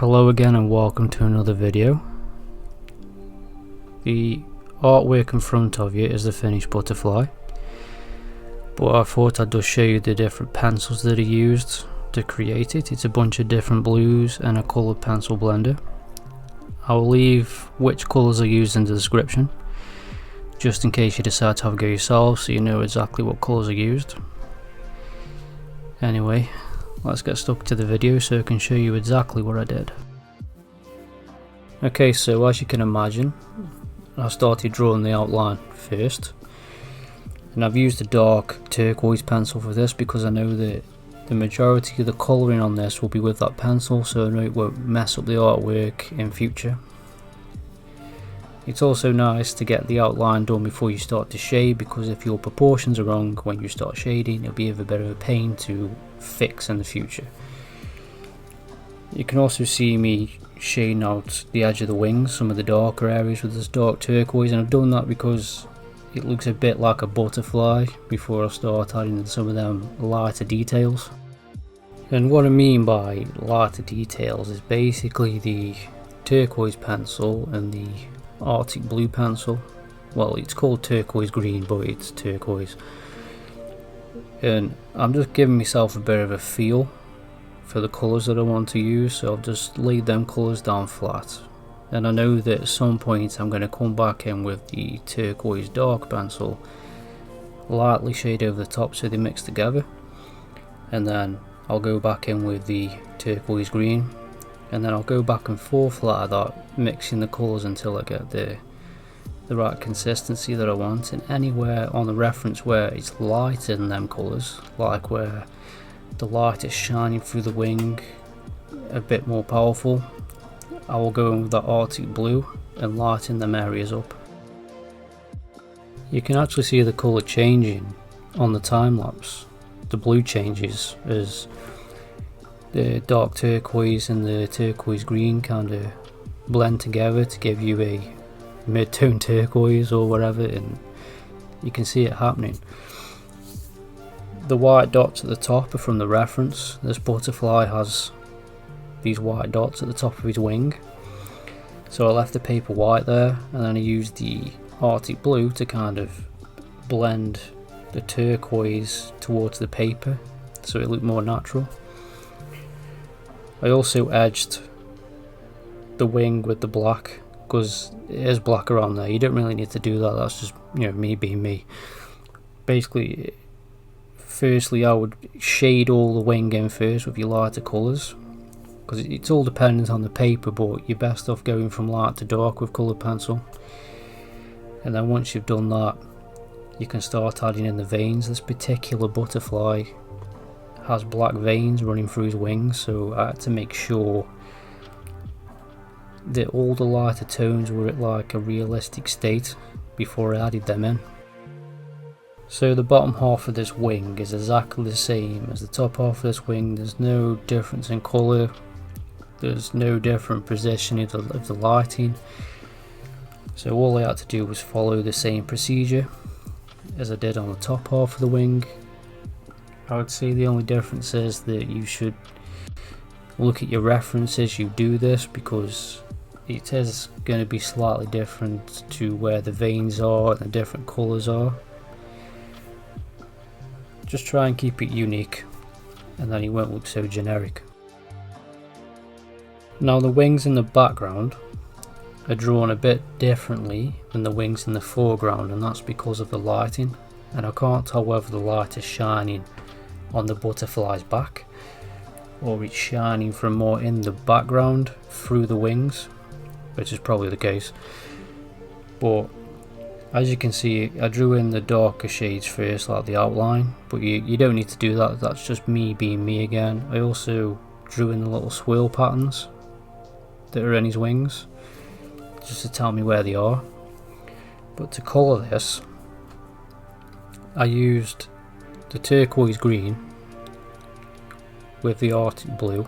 Hello again and welcome to another video. The artwork in front of you is the finished butterfly, but I thought I'd just show you the different pencils that are used to create it. It's a bunch of different blues and a coloured pencil blender. I'll leave which colours are used in the description, just in case you decide to have a go yourself so you know exactly what colours are used. Anyway, let's get stuck to the video so I can show you exactly what I did. Okay, so as you can imagine, I started drawing the outline first, and I've used a dark turquoise pencil for this because I know that the majority of the colouring on this will be with that pencil, so I know it won't mess up the artwork in future. It's also nice to get the outline done before you start to shade, because if your proportions are wrong when you start shading, it'll be a bit of a pain to fix in the future. You can also see me shading out the edge of the wings, some of the darker areas with this dark turquoise, and I've done that because it looks a bit like a butterfly before I start adding in some of them lighter details. And what I mean by lighter details is basically the turquoise pencil and the Artic Blue pencil. Well, it's called Turquoise Green, but it's turquoise. And I'm just giving myself a bit of a feel for the colours that I want to use, so I've just laid them colours down flat. And I know that at some point I'm going to come back in with the Turquoise Dark pencil, lightly shade over the top so they mix together, and then I'll go back in with the Turquoise Green, and then I'll go back and forth like that, mixing the colours until I get the right consistency that I want. And anywhere on the reference where it's lighter than them colours, like where the light is shining through the wing a bit more powerful, I will go in with that Artic Blue and lighten them areas up. You can actually see the colour changing on the time lapse. The blue changes as the dark turquoise and the turquoise green kind of blend together to give you a mid-tone turquoise or whatever, and you can see it happening. The white dots at the top are from the reference. This butterfly has these white dots at the top of his wing, so I left the paper white there, and then I used the Artic Blue to kind of blend the turquoise towards the paper so it looked more natural. I also edged the wing with the black because it is black around there. You don't really need to do that, that's just, you know, me being me. Basically, firstly I would shade all the wing in first with your lighter colours, because it's all dependent on the paper, but you're best off going from light to dark with coloured pencil. And then once you've done that, you can start adding in the veins. This particular butterfly has black veins running through his wings, so I had to make sure that all the lighter tones were at like a realistic state before I added them in. So the bottom half of this wing is exactly the same as the top half of this wing. There's no difference in colour, there's no different positioning of the lighting, so all I had to do was follow the same procedure as I did on the top half of the wing. I would say the only difference is that you should look at your references you do this, because it is going to be slightly different to where the veins are and the different colours are. Just try and keep it unique, and then it won't look so generic. Now the wings in the background are drawn a bit differently than the wings in the foreground, and that's because of the lighting, and I can't tell whether the light is shining on the butterfly's back or it's shining from more in the background through the wings, which is probably the case. But as you can see, I drew in the darker shades first, like the outline, but you don't need to do that, that's just me being me again. I also drew in the little swirl patterns that are in his wings, just to tell me where they are. But to colour this, I used the turquoise green with the Artic Blue,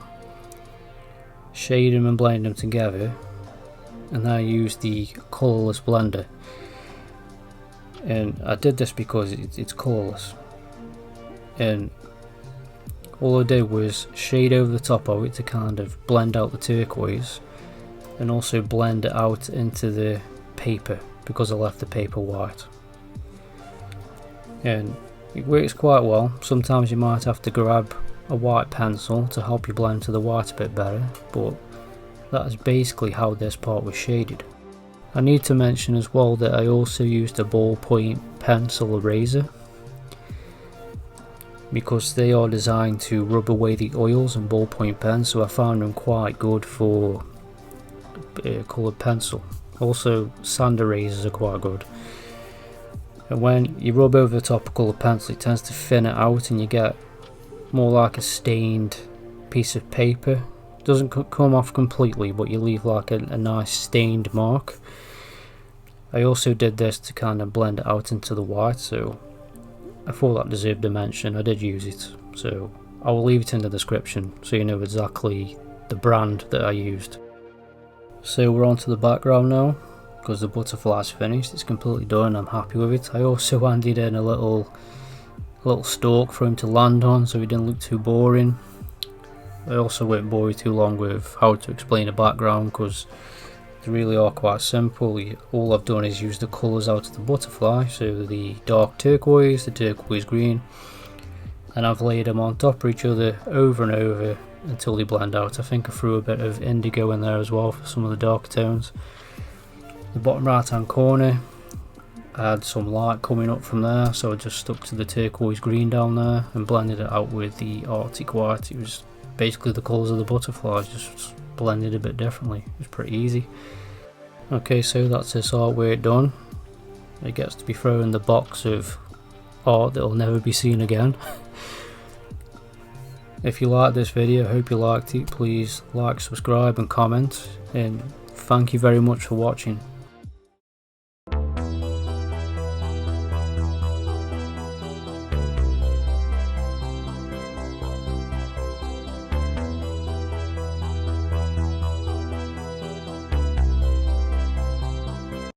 shade them and blend them together, and then I used the Colourless blender. And I did this because it's colourless, and all I did was shade over the top of it to kind of blend out the turquoise, and also blend it out into the paper because I left the paper white. And it works quite well. Sometimes you might have to grab a white pencil to help you blend to the white a bit better, but that is basically how this part was shaded. I need to mention as well that I also used a ballpoint pencil eraser, because they are designed to rub away the oils and ballpoint pens, so I found them quite good for coloured pencil. Also sand erasers are quite good, and when you rub over the top of coloured pencil it tends to thin it out and you get more like a stained piece of paper. It doesn't come off completely, but you leave like a nice stained mark. I also did this to kind of blend it out into the white, so I thought that deserved a mention. I did use it, so I will leave it in the description so you know exactly the brand that I used. So we're on to the background now, because the butterfly's finished. It's completely done, I'm happy with it. I also handed in a little stalk for him to land on so he didn't look too boring. I also won't bore you too long with how to explain the background, because they really are quite simple. All I've done is use the colours out of the butterfly, so the dark turquoise, the turquoise green, and I've laid them on top of each other over and over until they blend out. I think I threw a bit of indigo in there as well for some of the dark tones. The bottom right hand corner, I had some light coming up from there, so I just stuck to the turquoise green down there and blended it out with the Arctic white. It was basically the colours of the butterflies, just blended a bit differently. It was pretty easy. Okay, so that's this artwork done. It gets to be thrown in the box of art that will never be seen again. If you liked this video, I hope you liked it. Please like, subscribe and comment, and thank you very much for watching.